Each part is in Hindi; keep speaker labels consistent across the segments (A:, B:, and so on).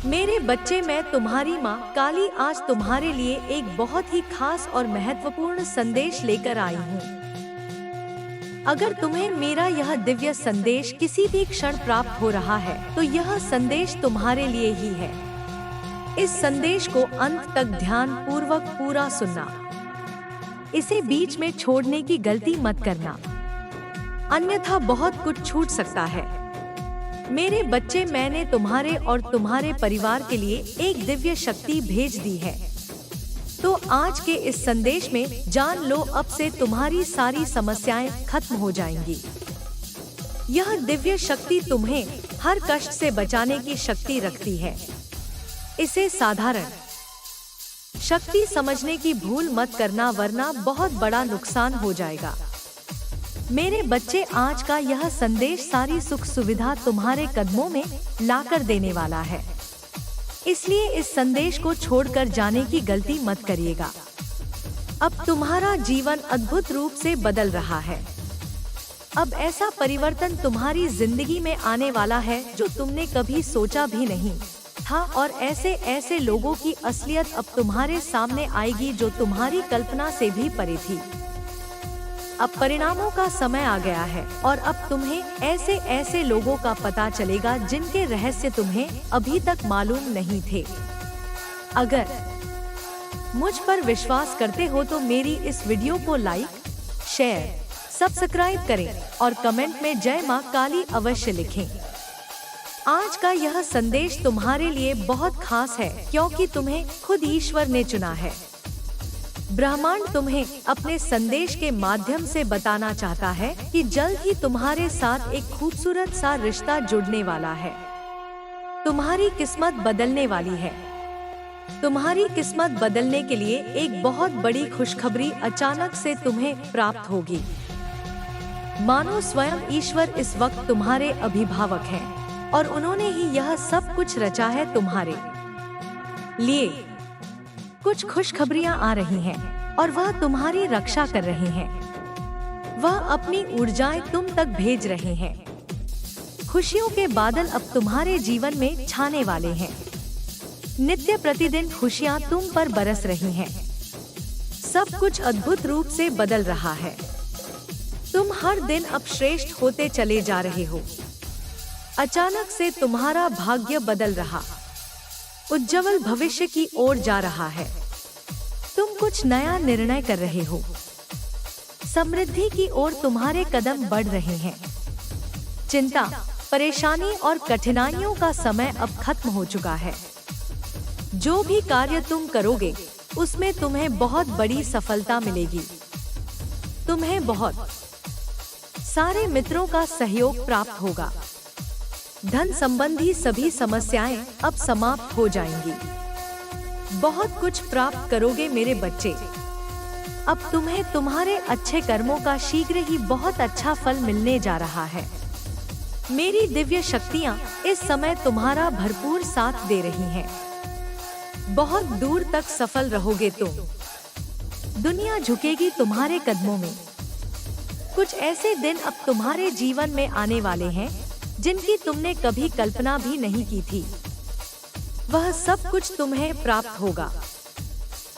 A: मेरे बच्चे, मैं तुम्हारी माँ काली आज तुम्हारे लिए एक बहुत ही खास और महत्वपूर्ण संदेश लेकर आई हूँ। अगर तुम्हें मेरा यह दिव्य संदेश किसी भी क्षण प्राप्त हो रहा है, तो यह संदेश तुम्हारे लिए ही है। इस संदेश को अंत तक ध्यान पूर्वक पूरा सुनना। इसे बीच में छोड़ने की गलती मत करना, अन्यथा बहुत कुछ छूट सकता है। मेरे बच्चे, मैंने तुम्हारे और तुम्हारे परिवार के लिए एक दिव्य शक्ति भेज दी है। तो आज के इस संदेश में जान लो, अब से तुम्हारी सारी समस्याएं खत्म हो जाएंगी। यह दिव्य शक्ति तुम्हें हर कष्ट से बचाने की शक्ति रखती है। इसे साधारण शक्ति समझने की भूल मत करना, वरना बहुत बड़ा नुकसान हो जाएगा। मेरे बच्चे, आज का यह संदेश सारी सुख सुविधा तुम्हारे कदमों में लाकर देने वाला है, इसलिए इस संदेश को छोड़कर जाने की गलती मत करिएगा। अब तुम्हारा जीवन अद्भुत रूप से बदल रहा है। अब ऐसा परिवर्तन तुम्हारी जिंदगी में आने वाला है जो तुमने कभी सोचा भी नहीं था, और ऐसे ऐसे लोगों की असलियत अब तुम्हारे सामने आएगी जो तुम्हारी कल्पना से भी परे थी। अब परिणामों का समय आ गया है, और अब तुम्हें ऐसे ऐसे लोगों का पता चलेगा जिनके रहस्य तुम्हें अभी तक मालूम नहीं थे। अगर मुझ पर विश्वास करते हो तो मेरी इस वीडियो को लाइक, शेयर, सब्सक्राइब करें और कमेंट में जय मां काली अवश्य लिखें। आज का यह संदेश तुम्हारे लिए बहुत खास है, क्योंकि तुम्हें खुद ईश्वर ने चुना है। ब्रह्मांड तुम्हें अपने संदेश के माध्यम से बताना चाहता है कि जल्द ही तुम्हारे साथ एक खूबसूरत सा रिश्ता जुड़ने वाला है। तुम्हारी किस्मत बदलने वाली है। तुम्हारी किस्मत बदलने के लिए एक बहुत बड़ी खुशखबरी अचानक से तुम्हें प्राप्त होगी। मानो स्वयं ईश्वर इस वक्त तुम्हारे अभिभावक हैं, और उन्होंने ही यह सब कुछ रचा है तुम्हारे लिए। कुछ खुशखबरियां आ रही हैं, और वह तुम्हारी रक्षा कर रहे हैं। वह अपनी ऊर्जाएं तुम तक भेज रहे हैं। खुशियों के बादल अब तुम्हारे जीवन में छाने वाले हैं। नित्य प्रतिदिन खुशियां तुम पर बरस रही हैं। सब कुछ अद्भुत रूप से बदल रहा है। तुम हर दिन अब श्रेष्ठ होते चले जा रहे हो। अचानक से तुम्हारा भाग्य बदल रहा, उज्जवल भविष्य की ओर जा रहा है। तुम कुछ नया निर्णय कर रहे हो। समृद्धि की ओर तुम्हारे कदम बढ़ रहे हैं। चिंता, परेशानी और कठिनाइयों का समय अब खत्म हो चुका है। जो भी कार्य तुम करोगे उसमें तुम्हें बहुत बड़ी सफलता मिलेगी। तुम्हें बहुत सारे मित्रों का सहयोग प्राप्त होगा। धन संबंधी सभी समस्याएं अब समाप्त हो जाएंगी। बहुत कुछ प्राप्त करोगे मेरे बच्चे। अब तुम्हें तुम्हारे अच्छे कर्मों का शीघ्र ही बहुत अच्छा फल मिलने जा रहा है। मेरी दिव्य शक्तियां इस समय तुम्हारा भरपूर साथ दे रही हैं। बहुत दूर तक सफल रहोगे तुम। दुनिया झुकेगी तुम्हारे कदमों में। कुछ ऐसे दिन अब तुम्हारे जीवन में आने वाले हैं जिनकी तुमने कभी कल्पना भी नहीं की थी। वह सब कुछ तुम्हें प्राप्त होगा।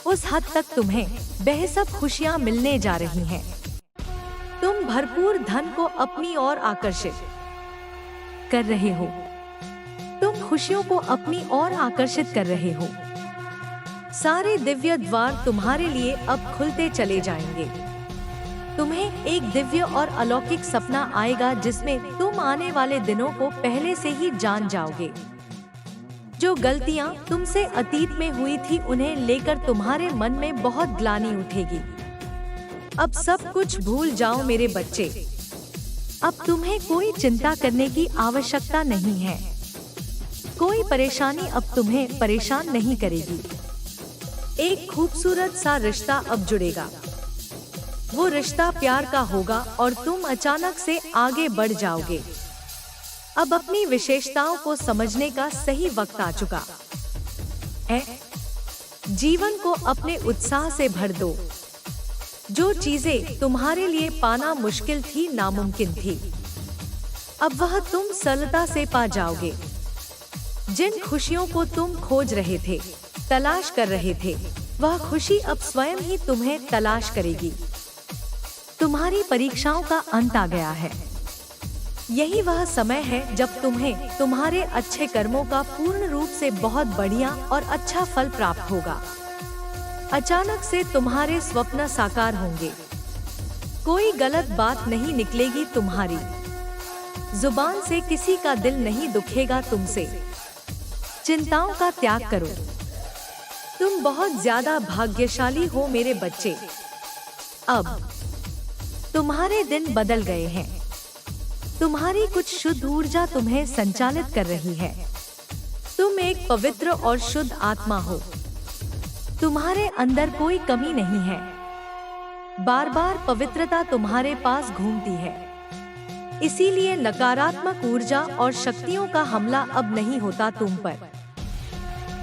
A: उस हद तक तुम्हें बेहद खुशियां मिलने जा रही हैं। तुम भरपूर धन को अपनी ओर आकर्षित कर रहे हो। तुम खुशियों को अपनी ओर आकर्षित कर रहे हो। सारे दिव्य द्वार तुम्हारे लिए अब खुलते चले जाएंगे। तुम्हें एक दिव्य और अलौकिक सपना आएगा जिसमें तुम आने वाले दिनों को पहले से ही जान जाओगे। जो गलतियां तुमसे अतीत में हुई थी उन्हें लेकर तुम्हारे मन में बहुत ग्लानि उठेगी। अब सब कुछ भूल जाओ मेरे बच्चे। अब तुम्हें कोई चिंता करने की आवश्यकता नहीं है। कोई परेशानी अब तुम्हें परेशान नहीं करेगी। एक खूबसूरत सा रिश्ता अब जुड़ेगा। वो रिश्ता प्यार का होगा और तुम अचानक से आगे बढ़ जाओगे। अब अपनी विशेषताओं को समझने का सही वक्त आ चुका है। जीवन को अपने उत्साह से भर दो। जो चीजें तुम्हारे लिए पाना मुश्किल थी, नामुमकिन थी, अब वह तुम सरलता से पा जाओगे। जिन खुशियों को तुम खोज रहे थे, तलाश कर रहे थे, वह खुशी अब स्वयं ही तुम्हें तलाश करेगी। तुम्हारी परीक्षाओं का अंत आ गया है। यही वह समय है जब तुम्हें तुम्हारे अच्छे कर्मों का पूर्ण रूप से बहुत बढ़िया और अच्छा फल प्राप्त होगा। अचानक से तुम्हारे स्वप्न साकार होंगे। कोई गलत बात नहीं निकलेगी तुम्हारी जुबान से, किसी का दिल नहीं दुखेगा तुमसे। चिंताओं का त्याग करो। तुम बहुत ज्यादा भाग्यशाली हो मेरे बच्चे। अब तुम्हारे दिन बदल गए हैं। तुम्हारी कुछ शुद्ध ऊर्जा तुम्हें संचालित कर रही है। तुम एक पवित्र और शुद्ध आत्मा हो। तुम्हारे अंदर कोई कमी नहीं है। बार बार पवित्रता तुम्हारे पास घूमती है। इसीलिए नकारात्मक ऊर्जा और शक्तियों का हमला अब नहीं होता तुम पर।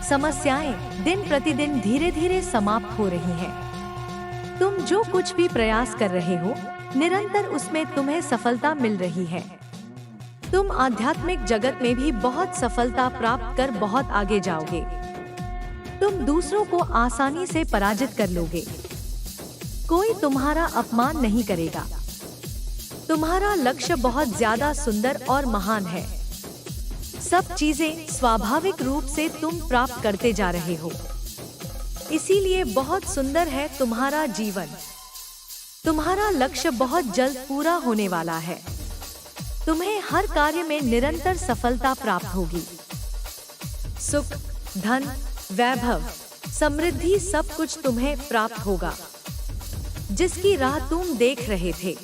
A: समस्याएं दिन प्रतिदिन धीरे धीरे समाप्त हो रही हैं। तुम जो कुछ भी प्रयास कर रहे हो, निरंतर उसमें तुम्हें सफलता मिल रही है। तुम आध्यात्मिक जगत में भी बहुत सफलता प्राप्त कर बहुत आगे जाओगे। तुम दूसरों को आसानी से पराजित कर लोगे। कोई तुम्हारा अपमान नहीं करेगा। तुम्हारा लक्ष्य बहुत ज्यादा सुंदर और महान है। सब चीजें स्वाभाविक रूप से तुम प्राप्त करते जा रहे हो। इसीलिए बहुत सुंदर है तुम्हारा जीवन। तुम्हारा लक्ष्य बहुत जल्द पूरा होने वाला है। तुम्हें हर कार्य में निरंतर सफलता प्राप्त होगी। सुख, धन, वैभव, समृद्धि सब कुछ तुम्हें प्राप्त होगा। जिसकी राह तुम देख रहे थे,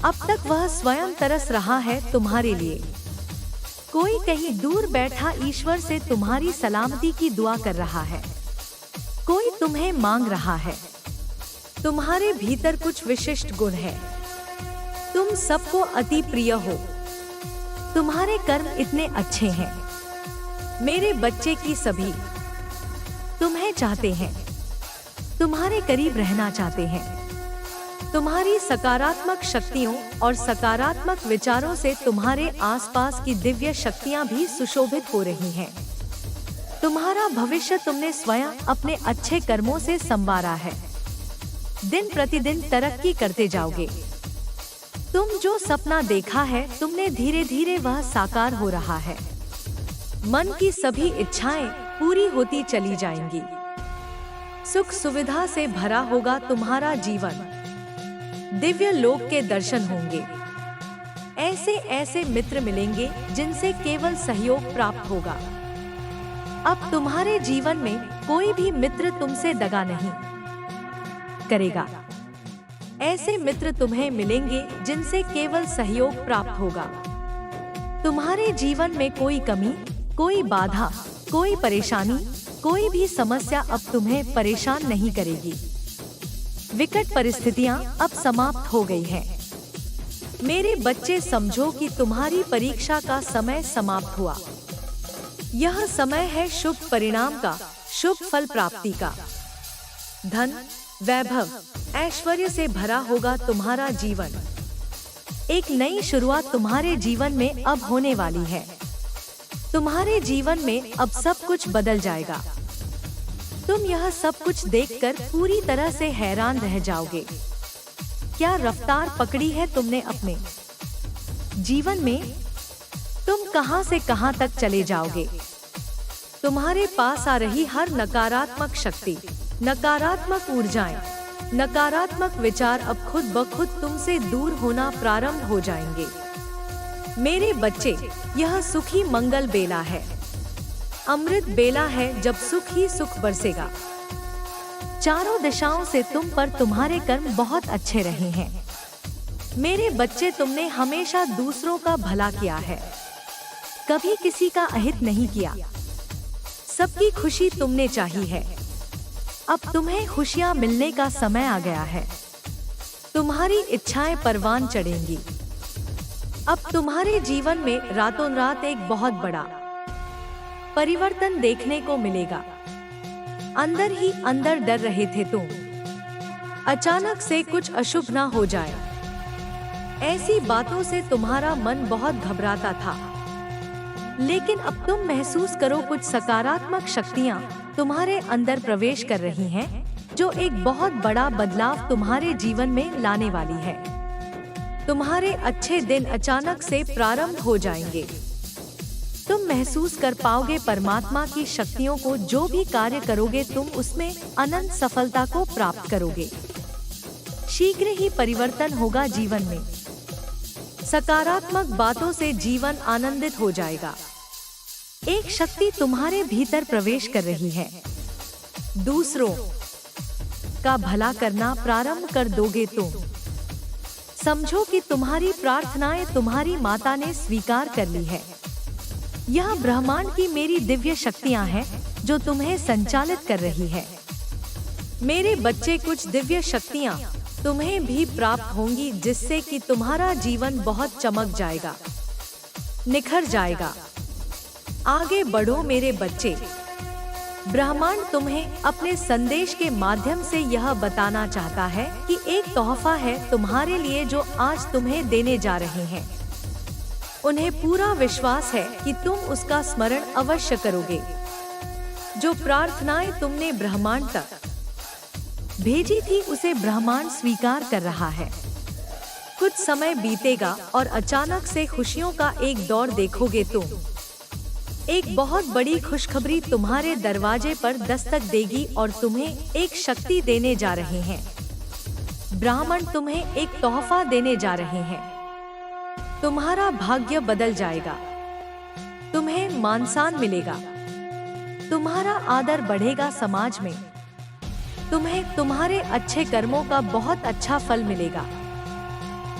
A: अब तक वह स्वयं तरस रहा है तुम्हारे लिए। कोई कहीं दूर बैठा ईश्वर से तुम्हारी सलामती की दुआ कर रहा है। कोई तुम्हें मांग रहा है। तुम्हारे भीतर कुछ विशिष्ट गुण है। तुम सबको अति प्रिय हो। तुम्हारे कर्म इतने अच्छे हैं। मेरे बच्चे की सभी तुम्हें चाहते हैं, तुम्हारे करीब रहना चाहते हैं। तुम्हारी सकारात्मक शक्तियों और सकारात्मक विचारों से तुम्हारे आसपास की दिव्य शक्तियां भी सुशोभित हो रही हैं। तुम्हारा भविष्य तुमने स्वयं अपने अच्छे कर्मों से संवारा है। दिन प्रतिदिन तरक्की करते जाओगे। तुम जो सपना देखा है, तुमने धीरे धीरे वह साकार हो रहा है। मन की सभी इच्छाएं पूरी होती चली जाएंगी। सुख सुविधा से भरा होगा तुम्हारा जीवन। दिव्य लोक के दर्शन होंगे। ऐसे ऐसे मित्र मिलेंगे जिनसे केवल सहयोग प्राप्त होगा। अब तुम्हारे जीवन में कोई भी मित्र तुमसे दगा नहीं करेगा। ऐसे मित्र तुम्हें मिलेंगे जिनसे केवल सहयोग प्राप्त होगा। तुम्हारे जीवन में कोई कमी, कोई बाधा, कोई परेशानी, कोई भी समस्या अब तुम्हें परेशान नहीं करेगी। विकट परिस्थितियां अब समाप्त हो गई हैं। मेरे बच्चे, समझो कि तुम्हारी परीक्षा का समय समाप्त हुआ। यह समय है शुभ परिणाम का, शुभ फल प्राप्ति का। धन, वैभव, ऐश्वर्य से भरा होगा तुम्हारा जीवन। एक नई शुरुआत तुम्हारे जीवन में अब होने वाली है। तुम्हारे जीवन में अब सब कुछ बदल जाएगा। तुम यह सब कुछ देखकर पूरी तरह से हैरान रह जाओगे। क्या रफ्तार पकड़ी है तुमने अपने जीवन में। तुम कहां से कहां तक चले जाओगे। तुम्हारे पास आ रही हर नकारात्मक शक्ति, नकारात्मक ऊर्जाएं, नकारात्मक विचार अब खुद ब खुद तुमसे दूर होना प्रारंभ हो जाएंगे। मेरे बच्चे, यह सुखी मंगल बेला है। अमृत बेला है जब सुख ही सुख बरसेगा। चारों दिशाओं से तुम पर तुम्हारे कर्म बहुत अच्छे रहे हैं। मेरे बच्चे, तुमने हमेशा दूसरों का भला किया है, कभी किसी का अहित नहीं किया। सबकी खुशी तुमने चाही है। अब तुम्हें खुशियां मिलने का समय आ गया है। तुम्हारी इच्छाएं परवान चढ़ेंगी। अब तुम्हारे जीवन में रातों रात एक बहुत बड़ा परिवर्तन देखने को मिलेगा। अंदर ही अंदर डर रहे थे तुम, अचानक से कुछ अशुभ ना हो जाए, ऐसी बातों से तुम्हारा मन बहुत घबराता था। लेकिन अब तुम महसूस करो कुछ सकारात्मक शक्तियाँ तुम्हारे अंदर प्रवेश कर रही हैं, जो एक बहुत बड़ा बदलाव तुम्हारे जीवन में लाने वाली है। तुम्हारे अच्छे दिन अचानक से प्रारंभ हो जाएंगे। तुम महसूस कर पाओगे परमात्मा की शक्तियों को। जो भी कार्य करोगे तुम उसमें अनंत सफलता को प्राप्त करोगे। शीघ्र ही परिवर्तन होगा जीवन में। सकारात्मक बातों से जीवन आनंदित हो जाएगा। एक शक्ति तुम्हारे भीतर प्रवेश कर रही है। दूसरों का भला करना प्रारंभ कर दोगे तुम। समझो कि तुम्हारी प्रार्थनाएं तुम्हारी माता ने स्वीकार कर ली है। यह ब्रह्मांड की मेरी दिव्य शक्तियां हैं जो तुम्हें संचालित कर रही है। मेरे बच्चे, कुछ दिव्य शक्तियां तुम्हें भी प्राप्त होंगी, जिससे कि तुम्हारा जीवन बहुत चमक जाएगा, निखर जाएगा। आगे बढ़ो मेरे बच्चे। ब्रह्मांड तुम्हें अपने संदेश के माध्यम से यह बताना चाहता है कि एक तोहफा है तुम्हारे लिए जो आज तुम्हें देने जा रहे हैं। उन्हें पूरा विश्वास है कि तुम उसका स्मरण अवश्य करोगे। जो प्रार्थनाएं तुमने ब्रह्मांड तक भेजी थी उसे ब्रह्मांड स्वीकार कर रहा है। कुछ समय बीतेगा और अचानक से खुशियों का एक दौर देखोगे तुम। एक बहुत बड़ी खुशखबरी तुम्हारे दरवाजे पर दस्तक देगी और तुम्हें एक शक्ति देने जा रहे हैं। ब्रह्मांड तुम्हें एक तोहफा देने जा रहे हैं। तुम्हारा भाग्य बदल जाएगा। तुम्हें मान-सम्मान मिलेगा। तुम्हारा आदर बढ़ेगा समाज में। तुम्हें तुम्हारे अच्छे कर्मों का बहुत अच्छा फल मिलेगा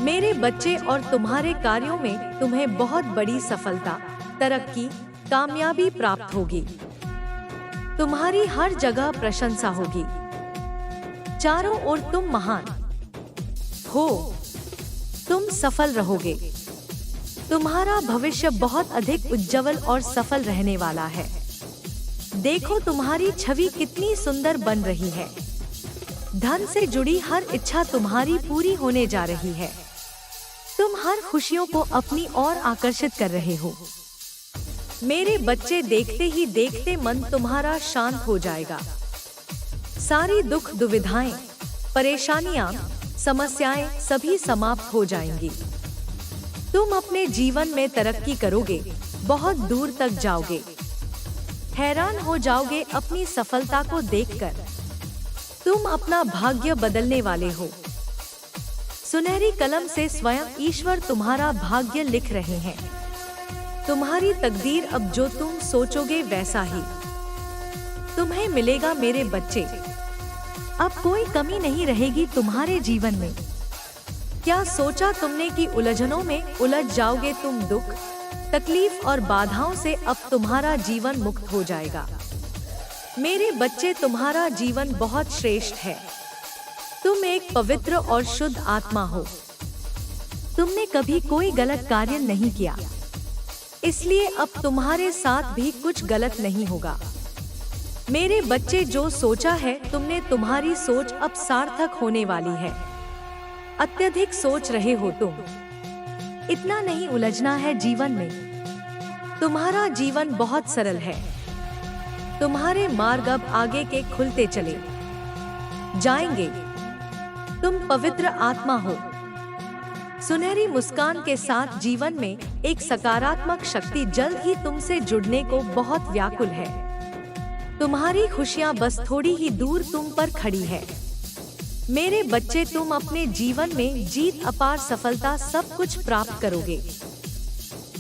A: मेरे बच्चे, और तुम्हारे कार्यों में तुम्हें बहुत बड़ी सफलता, तरक्की, कामयाबी प्राप्त होगी। तुम्हारी हर जगह प्रशंसा होगी। चारों ओर तुम महान हो। तुम सफल रहोगे। तुम्हारा भविष्य बहुत अधिक उज्जवल और सफल रहने वाला है। देखो तुम्हारी छवि कितनी सुंदर बन रही है। धन से जुड़ी हर इच्छा तुम्हारी पूरी होने जा रही है। तुम हर खुशियों को अपनी ओर आकर्षित कर रहे हो। मेरे बच्चे, देखते ही देखते मन तुम्हारा शांत हो जाएगा। सारी दुख, दुविधाएं, परेशानियां, समस्याएं सभी समाप्त हो जाएंगी। तुम अपने जीवन में तरक्की करोगे, बहुत दूर तक जाओगे। हैरान हो जाओगे अपनी सफलता को देखकर। तुम अपना भाग्य बदलने वाले हो। सुनहरी कलम से स्वयं ईश्वर तुम्हारा भाग्य लिख रहे हैं। तुम्हारी तकदीर अब जो तुम सोचोगे वैसा ही तुम्हें मिलेगा मेरे बच्चे। अब कोई कमी नहीं रहेगी तुम्हारे जीवन में। क्या सोचा तुमने कि उलझनों में उलझ जाओगे तुम? दुख, तकलीफ और बाधाओं से अब तुम्हारा जीवन मुक्त हो जाएगा। मेरे बच्चे, तुम्हारा जीवन बहुत श्रेष्ठ है। तुम एक पवित्र और शुद्ध आत्मा हो। तुमने कभी कोई गलत कार्य नहीं किया, इसलिए अब तुम्हारे साथ भी कुछ गलत नहीं होगा। मेरे बच्चे, जो सोचा है तुमने, तुम्हारी सोच अब सार्थक होने वाली है। अत्यधिक सोच रहे हो तुम। इतना नहीं उलझना है जीवन में। तुम्हारा जीवन बहुत सरल है। तुम्हारे मार्ग अब आगे के खुलते चले जाएंगे। तुम पवित्र आत्मा हो। सुनहरी मुस्कान के साथ जीवन में एक सकारात्मक शक्ति जल्द ही तुमसे जुड़ने को बहुत व्याकुल है। तुम्हारी खुशियां बस थोड़ी ही दूर तुम पर खड़ी है। मेरे बच्चे, तुम अपने जीवन में जीत, अपार सफलता, सब कुछ प्राप्त करोगे।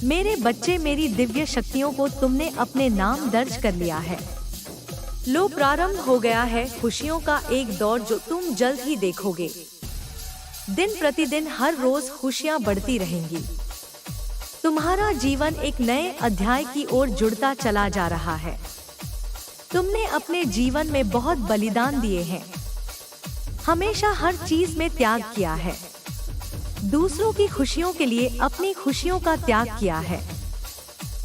A: मेरे बच्चे, मेरी दिव्य शक्तियों को तुमने अपने नाम दर्ज कर लिया है। लो, प्रारंभ हो गया है खुशियों का एक दौर जो तुम जल्द ही देखोगे। दिन प्रतिदिन हर रोज खुशियां बढ़ती रहेंगी। तुम्हारा जीवन एक नए अध्याय की ओर जुड़ता चला जा रहा है। तुमने अपने जीवन में बहुत बलिदान दिए हैं। हमेशा हर चीज में त्याग किया है। दूसरों की खुशियों के लिए अपनी खुशियों का त्याग किया है।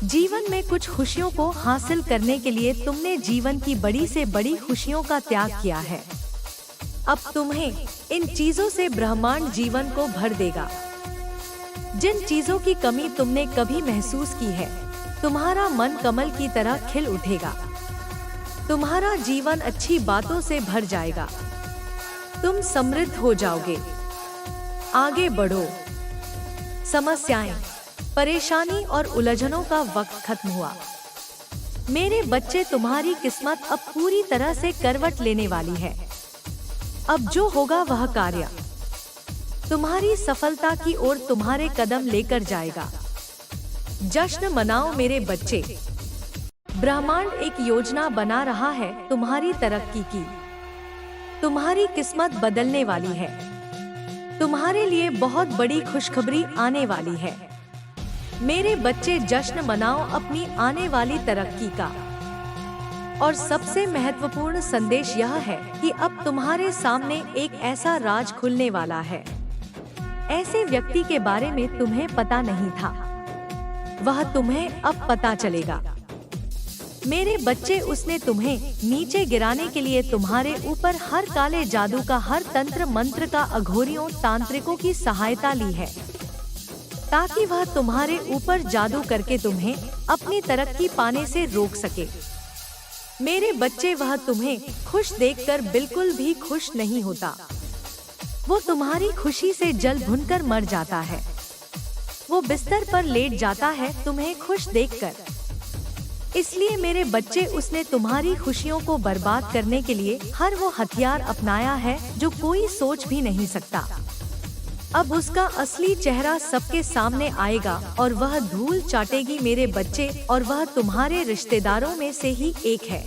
A: जीवन में कुछ खुशियों को हासिल करने के लिए तुमने जीवन की बड़ी से बड़ी खुशियों का त्याग किया है। अब तुम्हें इन चीजों से ब्रह्मांड जीवन को भर देगा। जिन चीजों की कमी तुमने कभी महसूस की है, तुम्हारा मन कमल की तरह खिल उठेगा। तुम्हारा जीवन अच्छी बातों से भर जाएगा। तुम समृद्ध हो जाओगे। आगे बढ़ो। समस्याएं, परेशानी और उलझनों का वक्त खत्म हुआ। मेरे बच्चे, तुम्हारी किस्मत अब पूरी तरह से करवट लेने वाली है। अब जो होगा वह कार्य तुम्हारी सफलता की ओर तुम्हारे कदम लेकर जाएगा। जश्न मनाओ मेरे बच्चे। ब्रह्मांड एक योजना बना रहा है तुम्हारी तरक्की की। तुम्हारी किस्मत बदलने वाली है। तुम्हारे लिए बहुत बड़ी खुशखबरी आने वाली है। मेरे बच्चे, जश्न मनाओ अपनी आने वाली तरक्की का। और सबसे महत्वपूर्ण संदेश यह है कि अब तुम्हारे सामने एक ऐसा राज खुलने वाला है, ऐसे व्यक्ति के बारे में तुम्हें पता नहीं था, वह तुम्हें अब पता चलेगा। मेरे बच्चे, उसने तुम्हें नीचे गिराने के लिए तुम्हारे ऊपर हर काले जादू का, हर तंत्र मंत्र का, अघोरियों तांत्रिकों की सहायता ली है, ताकि वह तुम्हारे ऊपर जादू करके तुम्हें अपनी तरक्की पाने से रोक सके। मेरे बच्चे, वह तुम्हें खुश देखकर बिल्कुल भी खुश नहीं होता। वो तुम्हारी खुशी से जल भुनकर मर जाता है। वो बिस्तर पर लेट जाता है तुम्हें खुश देखकर। इसलिए मेरे बच्चे, उसने तुम्हारी खुशियों को बर्बाद करने के लिए हर वो हथियार अपनाया है जो कोई सोच भी नहीं सकता। अब उसका असली चेहरा सबके सामने आएगा और वह धूल चाटेगी मेरे बच्चे, और वह तुम्हारे रिश्तेदारों में से ही एक है।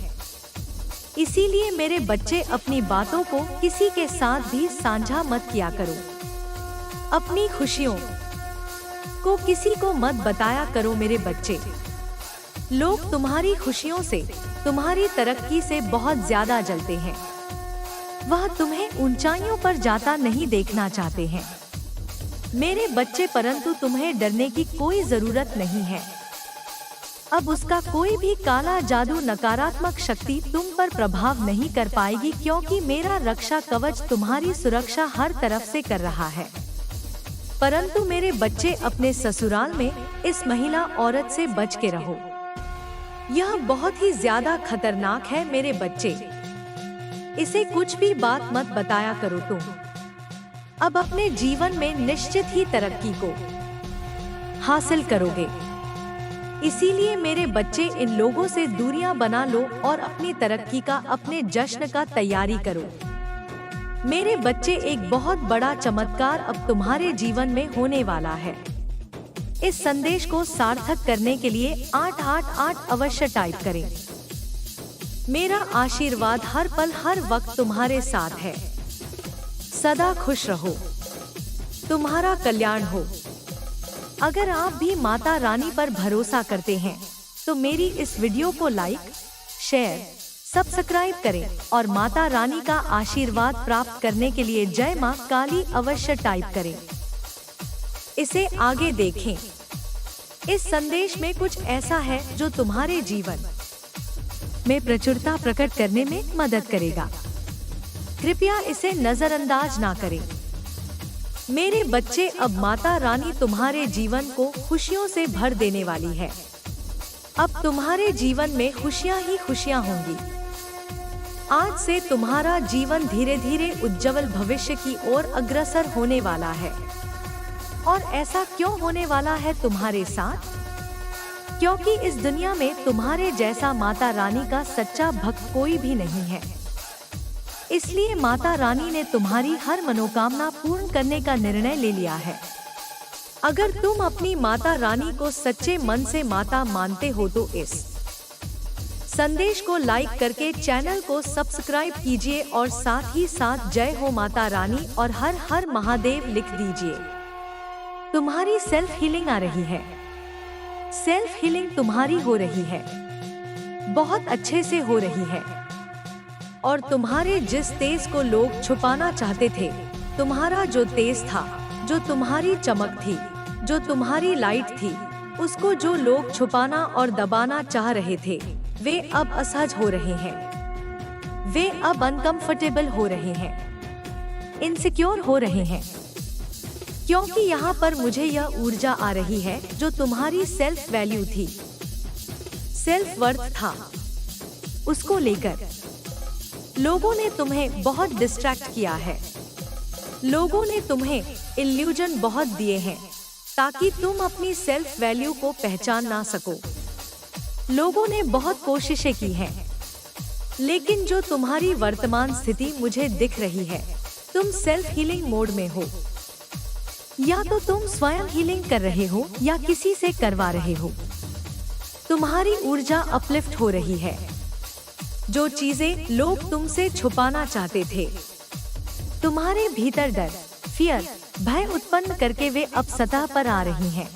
A: इसीलिए मेरे बच्चे, अपनी बातों को किसी के साथ भी साझा मत किया करो। अपनी खुशियों को किसी को मत बताया करो मेरे बच्चे। लोग तुम्हारी खुशियों से, तुम्हारी तरक्की से बहुत ज्यादा जलते हैं। वह तुम्हें ऊंचाइयों पर जाता नहीं देखना चाहते हैं मेरे बच्चे, परंतु तुम्हें डरने की कोई जरूरत नहीं है। अब उसका कोई भी काला जादू, नकारात्मक शक्ति तुम पर प्रभाव नहीं कर पाएगी, क्योंकि मेरा रक्षा कवच तुम्हारी सुरक्षा हर तरफ से कर रहा है। परंतु मेरे बच्चे, अपने ससुराल में इस महिला औरत से बच के रहो। यह बहुत ही ज्यादा खतरनाक है मेरे बच्चे। इसे कुछ भी बात मत बताया करो तुम। अब अपने जीवन में निश्चित ही तरक्की को हासिल करोगे। इसीलिए मेरे बच्चे, इन लोगों से दूरियां बना लो और अपनी तरक्की का, अपने जश्न का तैयारी करो। मेरे बच्चे, एक बहुत बड़ा चमत्कार अब तुम्हारे जीवन में होने वाला है। इस संदेश को सार्थक करने के लिए 888 अवश्य टाइप करें। मेरा आशीर्वाद हर पल हर वक्त तुम्हारे साथ है। सदा खुश रहो। तुम्हारा कल्याण हो। अगर आप भी माता रानी पर भरोसा करते हैं तो मेरी इस वीडियो को लाइक, शेयर, सब्सक्राइब करें और माता रानी का आशीर्वाद प्राप्त करने के लिए जय मां काली अवश्य टाइप करें। इसे आगे देखें। इस संदेश में कुछ ऐसा है जो तुम्हारे जीवन में प्रचुरता प्रकट करने में मदद करेगा। कृपया इसे नजरअंदाज ना करें। मेरे बच्चे, अब माता रानी तुम्हारे जीवन को खुशियों से भर देने वाली है। अब तुम्हारे जीवन में खुशियां ही खुशियां होंगी। आज से तुम्हारा जीवन धीरे धीरे उज्जवल भविष्य की ओर अग्रसर होने वाला है। और ऐसा क्यों होने वाला है तुम्हारे साथ? क्योंकि इस दुनिया में तुम्हारे जैसा माता रानी का सच्चा भक्त कोई भी नहीं है। इसलिए माता रानी ने तुम्हारी हर मनोकामना पूर्ण करने का निर्णय ले लिया है। अगर तुम अपनी माता रानी को सच्चे मन से माता मानते हो तो इस संदेश को लाइक करके चैनल को सब्सक्राइब कीजिए और साथ ही साथ जय हो माता रानी और हर हर महादेव लिख दीजिए। तुम्हारी सेल्फ हीलिंग आ रही है। सेल्फ हीलिंग तुम्हारी हो रही है, बहुत अच्छे से हो रही है। और तुम्हारे जिस तेज को लोग छुपाना चाहते थे, तुम्हारा जो तेज था, जो तुम्हारी चमक थी, जो तुम्हारी लाइट थी, उसको जो लोग छुपाना और दबाना चाह रहे थे, वे अब असहज हो रहे हैं। वे अब अनकंफर्टेबल हो रहे हैं, इनसिक्योर हो रहे हैं। क्योंकि यहाँ पर मुझे यह ऊर्जा आ रही है जो तुम्हारी सेल्फ वैल्यू थी, सेल्फ वर्थ था। उसको लेकर लोगों ने तुम्हें बहुत डिस्ट्रैक्ट किया है। लोगों ने तुम्हें इल्यूजन बहुत दिए हैं ताकि तुम अपनी सेल्फ वैल्यू को पहचान ना सको। लोगों ने बहुत कोशिशें की हैं, लेकिन जो तुम्हारी वर्तमान स्थिति मुझे दिख रही है, तुम सेल्फ हीलिंग मोड में हो। या तो तुम स्वयं हीलिंग कर रहे हो या किसी से करवा रहे हो। तुम्हारी ऊर्जा अपलिफ्ट हो रही है। जो चीजें लोग तुमसे छुपाना चाहते थे, तुम्हारे भीतर डर, फियर, भय उत्पन्न करके वे अब सतह पर आ रही हैं।